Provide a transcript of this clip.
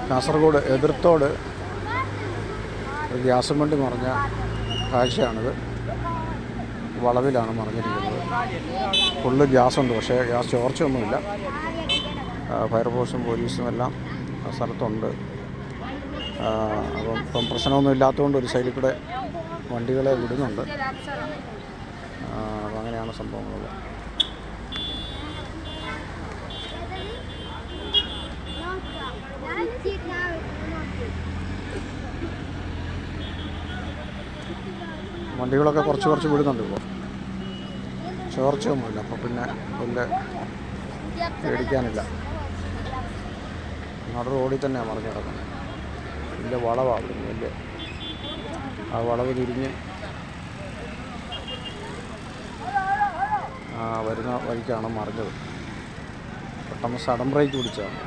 കാസർഗോഡ് എതിർത്തോട് ഒരു ഗ്യാസും വണ്ടി മറിഞ്ഞ കാഴ്ചയാണിത്. വളവിലാണ് മറിഞ്ഞിരിക്കുന്നത്. ഫുള്ള് ഗ്യാസുണ്ട്, പക്ഷേ ഗ്യാസ് ചോർച്ചയൊന്നുമില്ല. ഫയർഫോഴ്സും പോലീസും എല്ലാം സ്ഥലത്തുണ്ട്. അപ്പം ഇപ്പം പ്രശ്നമൊന്നും ഇല്ലാത്തതുകൊണ്ട് ഒരു സൈഡിൽ കൂടെ വണ്ടികളെ വിടുന്നുണ്ട്. അപ്പം അങ്ങനെയാണ് സംഭവങ്ങൾ. വണ്ടികളൊക്കെ കുറച്ച് വിടുന്നുണ്ട്. ഇപ്പോൾ ചോർച്ചയൊന്നുമില്ല, അപ്പോൾ പിന്നെ വലിയ പേടിക്കാനില്ല. നടു റോഡിൽ തന്നെയാണ് മറിഞ്ഞ് കിടക്കുന്നത്. വലിയ വളവാണ്, വലിയ ആ വളവ് തിരിഞ്ഞ് വരുന്ന വഴിക്കാണ് മറിഞ്ഞത്. പെട്ടെന്ന് സഡൻ ബ്രേക്ക് പിടിച്ചതാണ്.